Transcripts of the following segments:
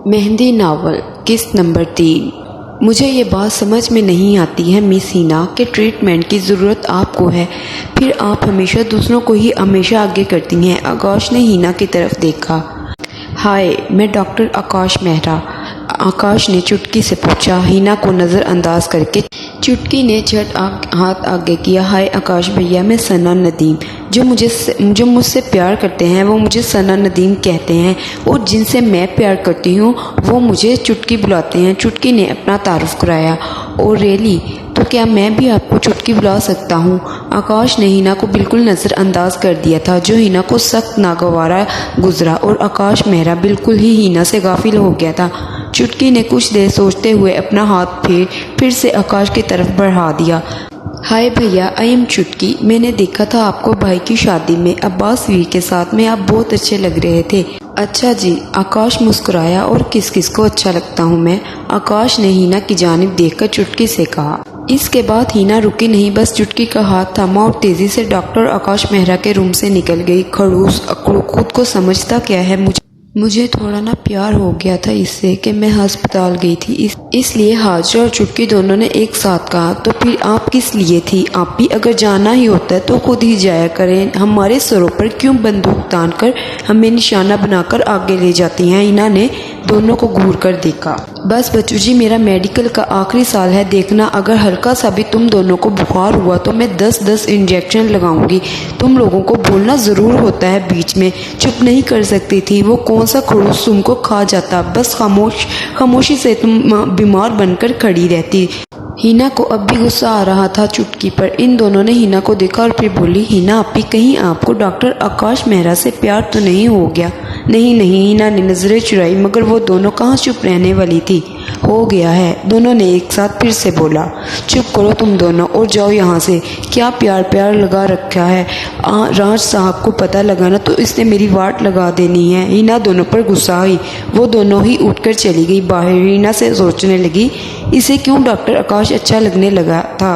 Mehndi novel किस्त number 3। मुझे ये बात समझ में नहीं आती है मिस हिना कि ट्रीटमेंट की ज़रूरत आपको है, फिर आप हमेशा दूसरों को ही हमेशा आगे करती हैं। आकाश ने हिना की तरफ देखा। हाय, मैं डॉक्टर आकाश मेहरा, आकाश ने चुटकी से पूछा, हिना को नज़रअंदाज करके। चुटकी ने झट हाथ आगे किया। हाय आकाश भैया, मैं सना नदीम। जो मुझसे प्यार करते हैं वो मुझे सना नदीम कहते हैं, और जिनसे मैं प्यार करती हूँ वो मुझे चुटकी बुलाते हैं। चुटकी ने अपना तारुफ कराया। ओ रियली, तो क्या मैं भी आपको चुटकी बुला सकता हूँ? आकाश ने हिना को बिल्कुल नज़रअंदाज कर दिया था, जो हिना को सख्त नागवारा गुजरा, और आकाश मेहरा बिल्कुल ही हिना से गाफिल हो गया था। चुटकी ने कुछ देर सोचते हुए अपना हाथ फिर से आकाश की तरफ बढ़ा दिया। हाय भैया, आई एम चुटकी। मैंने देखा था आपको भाई की शादी में अब्बास वीर के साथ में, आप बहुत अच्छे लग रहे थे। अच्छा जी, आकाश मुस्कुराया। और किस किस को अच्छा लगता हूँ मैं? आकाश ने हिना की जानिब देखकर चुटकी से कहा। इसके बाद हिना रुकी नहीं, बस चुटकी का हाथ थामा और तेजी से डॉक्टर आकाश मेहरा के रूम से निकल गई। खड़ूस अकड़ू खुद को समझता क्या है, मुझे थोड़ा ना प्यार हो गया था इससे कि मैं अस्पताल गई थी, इसलिए हाजरा और चुटकी दोनों ने एक साथ कहा। तो फिर आप किस लिए थी? आप भी अगर जाना ही होता है तो खुद ही जाया करें, हमारे सरों पर क्यों बंदूक तान कर हमें निशाना बनाकर आगे ले जाती हैं? हिना ने दोनों को घूर कर देखा। बस बच्चू जी, मेरा मेडिकल का आखिरी साल है, देखना अगर हल्का सा भी तुम दोनों को बुखार हुआ तो मैं 10-10 इंजेक्शन लगाऊंगी। तुम लोगों को बोलना ज़रूर होता है बीच में, चुप नहीं कर सकती थी? वो कौन सा खड़ूस तुमको खा जाता? बस खामोशी से तुम बीमार बनकर खड़ी रहती। हिना को अब भी गुस्सा आ रहा था चुटकी पर। इन दोनों ने हिना को देखा और फिर बोली, हिना अपी, कहीं आपको डॉक्टर आकाश मेहरा से प्यार तो नहीं हो गया? नहीं नहीं, हिना ने नजरें चुराई, मगर वो दोनों कहाँ चुप रहने वाली थी। हो गया है, दोनों ने एक साथ फिर से बोला। चुप करो तुम दोनों और जाओ यहाँ से। क्या प्यार प्यार लगा रखा है? राज साहब को पता लगा ना तो इसने मेरी वाट लगा देनी है। हिना दोनों पर गुस्सा आई। वो दोनों ही उठकर चली गई बाहर। हिना से सोचने लगी, इसे क्यों डॉक्टर आकाश अच्छा लगने लगा था?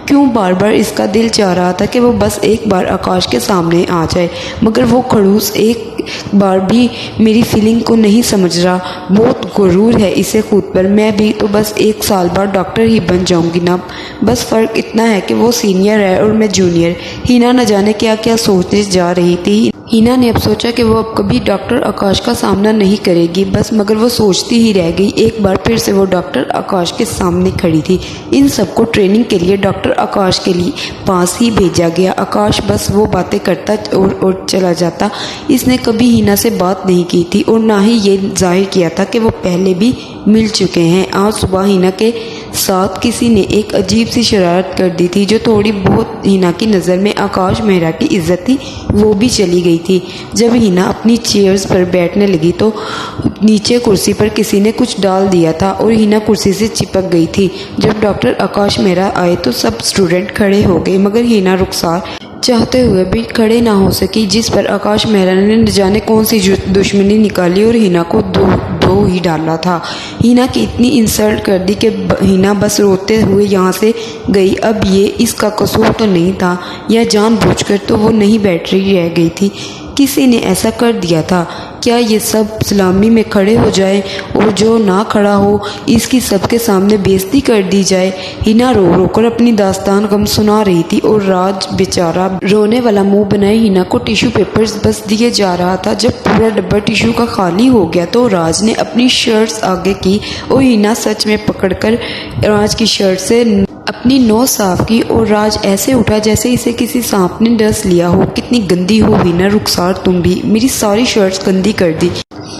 क्यों बार बार इसका दिल चाह रहा था कि वो बस एक बार आकाश के सामने आ जाए, मगर वो खड़ूस एक बार भी मेरी फीलिंग को नहीं समझ रहा। बहुत गुरूर है इसे खुद पर। मैं भी तो बस 1 साल बाद डॉक्टर ही बन जाऊंगी ना। बस फ़र्क इतना है कि वो सीनियर है और मैं जूनियर। हिना न जाने क्या क्या सोचने जा रही थी। हिना ने अब सोचा कि वो अब कभी डॉक्टर आकाश का सामना नहीं करेगी, बस मगर वो सोचती ही रह गई। एक बार फिर से वो डॉक्टर आकाश के सामने खड़ी थी। इन सबको ट्रेनिंग के लिए डॉक्टर आकाश के लिए पास ही भेजा गया। आकाश बस वो बातें करता और चला जाता। इसने कभी हिना से बात नहीं की थी और ना ही ये जाहिर किया था कि वो पहले भी मिल चुके हैं। आज सुबह हिना के साथ किसी ने एक अजीब सी शरारत कर दी थी, जो थोड़ी बहुत हिना की नज़र में आकाश मेहरा की इज्जत थी वो भी चली गई थी। जब हिना अपनी चेयर्स पर बैठने लगी तो नीचे कुर्सी पर किसी ने कुछ डाल दिया था और हिना कुर्सी से चिपक गई थी। जब डॉक्टर आकाश मेहरा आए तो सब स्टूडेंट खड़े हो गए, मगर हिना रुखसार चाहते हुए भी खड़े ना हो सकी, जिस पर आकाश मेहरा ने न जाने कौन सी दुश्मनी निकाली और हिना को दो ही डाला था। हिना की इतनी इंसल्ट कर दी कि हिना बस रोते हुए यहाँ से गई। अब ये इसका कसूर तो नहीं था, या जानबूझकर तो वो नहीं बैठ रही रह गई थी, किसी ने ऐसा कर दिया था। क्या ये सब सलामी में खड़े हो जाए और जो ना खड़ा हो इसकी सबके सामने बेइज्जती कर दी जाए? हिना रो रो कर अपनी दास्तान गम सुना रही थी और राज बेचारा रोने वाला मुंह बनाए हिना को टिश्यू पेपर्स बस दिए जा रहा था। जब पूरा डब्बा टिश्यू का खाली हो गया तो राज ने अपनी शर्ट्स आगे की और हिना सच में पकड़कर राज की शर्ट से अपनी नोज साफ की और राज ऐसे उठा जैसे इसे किसी सांप ने डस लिया हो। कितनी गंदी हो हिना रुखसार, तुम भी मेरी सारी शर्ट्स गंदी कर दी।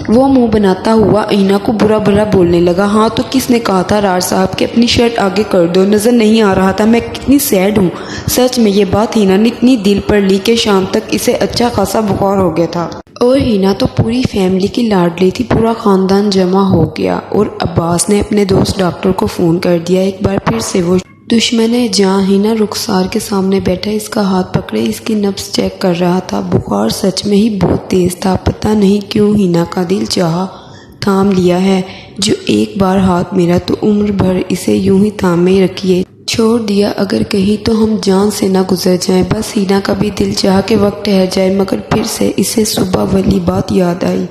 वो मुंह बनाता हुआ हिना को बुरा भला बोलने लगा। हाँ तो किसने कहा था राज साहब कि अपनी शर्ट आगे कर दो? नजर नहीं आ रहा था मैं कितनी सैड हूँ? सच में ये बात हिना ने इतनी दिल पर ली कि शाम तक इसे अच्छा खासा बुखार हो गया था। और हिना तो पूरी फैमिली की लाडली थी, पूरा खानदान जमा हो गया। और अब्बास ने अपने दोस्त डॉक्टर को फ़ोन कर दिया। एक बार फिर से वो दुश्मन जहाँ हिना रुखसार के सामने बैठा इसका हाथ पकड़े इसकी नब्ज चेक कर रहा था। बुखार सच में ही बहुत तेज़ था। पता नहीं क्यों हिना का दिल चाहा थाम लिया है। जो एक बार हाथ मेरा तो उम्र भर इसे यूं ही थामे रखिए, छोड़ दिया अगर कहीं तो हम जान से ना गुजर जाएं। बस हिना का भी दिल चाहा कि वक्त ठहर जाए, मगर फिर से इसे सुबह वाली बात याद आई।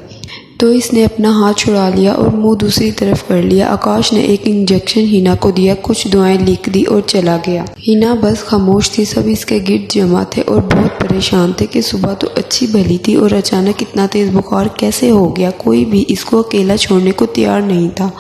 तो इसने अपना हाथ छुड़ा लिया और मुंह दूसरी तरफ कर लिया। आकाश ने एक इंजेक्शन हिना को दिया, कुछ दुआएं लिख दी और चला गया। हिना बस खामोश थी। सब इसके गिर्द जमा थे और बहुत परेशान थे कि सुबह तो अच्छी भली थी और अचानक इतना तेज बुखार कैसे हो गया। कोई भी इसको अकेला छोड़ने को तैयार नहीं था।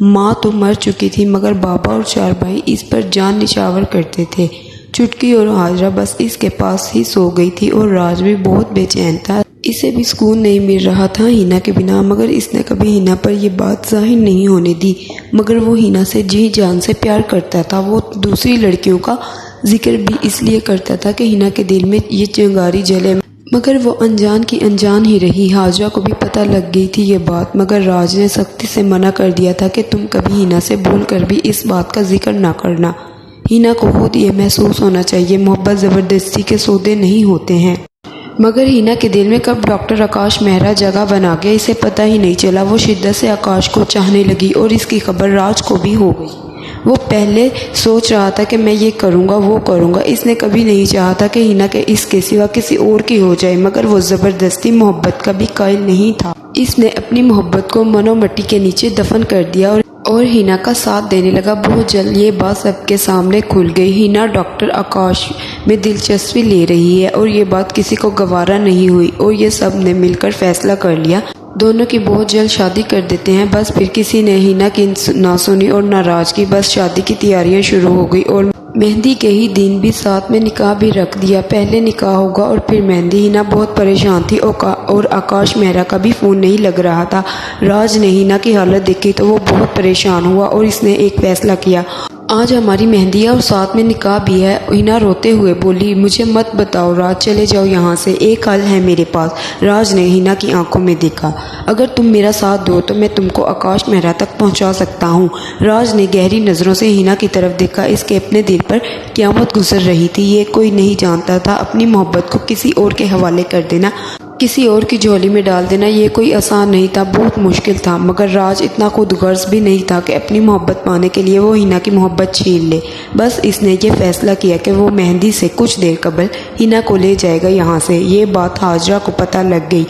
माँ तो मर चुकी थी मगर बाबा और 4 भाई इस पर जान निछावर करते थे। चुटकी और हाजरा बस इसके पास ही सो गई थी और राज भी बहुत बेचैन था। इसे भी सुकून नहीं मिल रहा था हिना के बिना, मगर इसने कभी हिना पर यह बात जाहिर नहीं होने दी। मगर वो हिना से जी जान से प्यार करता था। वो दूसरी लड़कियों का जिक्र भी इसलिए करता था कि हिना के दिल में ये चिंगारी जले, मगर वो अनजान की अनजान ही रही। हाजरा को भी पता लग गई थी ये बात, मगर राज ने सख्ती से मना कर दिया था कि तुम कभी हिना से भूल कर भी इस बात का जिक्र ना करना। हिना को खुद ये महसूस होना चाहिए, मोहब्बत ज़बरदस्ती के सौदे नहीं होते हैं। मगर हिना के दिल में कब डॉक्टर आकाश मेहरा जगह बना गया इसे पता ही नहीं चला। वो शिद्दत से आकाश को चाहने लगी और इसकी खबर राज को भी हो गई। वो पहले सोच रहा था कि मैं ये करूँगा वो करूँगा। इसने कभी नहीं चाहा था कि हिना के इसके सिवा किसी और की हो जाए, मगर वो ज़बरदस्ती मोहब्बत का भी कायल नहीं था। इसने अपनी मोहब्बत को मनो मट्टी के नीचे दफन कर दिया और हिना का साथ देने लगा। बहुत जल्द ये बात सबके सामने खुल गई। हिना डॉक्टर आकाश में दिलचस्पी ले रही है और ये बात किसी को गवारा नहीं हुई और ये सब ने मिलकर फैसला कर लिया दोनों की बहुत जल्द शादी कर देते हैं। बस फिर किसी ने हिना की ना सुनी और ना राज की। बस शादी की तैयारियां शुरू हो गई और मेहंदी के ही दिन भी साथ में निकाह भी रख दिया। पहले निकाह होगा और फिर मेहंदी। हिना बहुत परेशान थी और आकाश मेहरा का भी फ़ोन नहीं लग रहा था। राज ने हिना की हालत देखी तो वो बहुत परेशान हुआ और इसने एक फ़ैसला किया, आज हमारी मेहंदी है और साथ में निकाह भी है। हिना रोते हुए बोली, मुझे मत बताओ राज, चले जाओ यहाँ से, एक हल है मेरे पास। राज ने हिना की आंखों में देखा, अगर तुम मेरा साथ दो तो मैं तुमको आकाश मेहरा तक पहुँचा सकता हूँ। राज ने गहरी नज़रों से हिना की तरफ देखा। इसके अपने दिल पर क़यामत गुजर रही थी। ये कोई नहीं जानता था अपनी मोहब्बत को किसी और के हवाले कर देना, किसी और की झोली में डाल देना ये कोई आसान नहीं था, बहुत मुश्किल था। मगर राज इतना खुदगर्ज भी नहीं था कि अपनी मोहब्बत पाने के लिए वो हिना की मोहब्बत छीन ले। बस इसने ये फैसला किया कि वो मेहंदी से कुछ देर कबल हिना को ले जाएगा यहाँ से। ये बात हाजरा को पता लग गई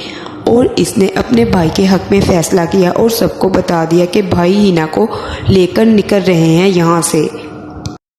और इसने अपने भाई के हक में फ़ैसला किया और सबको बता दिया कि भाई हिना को लेकर निकल रहे हैं यहाँ से।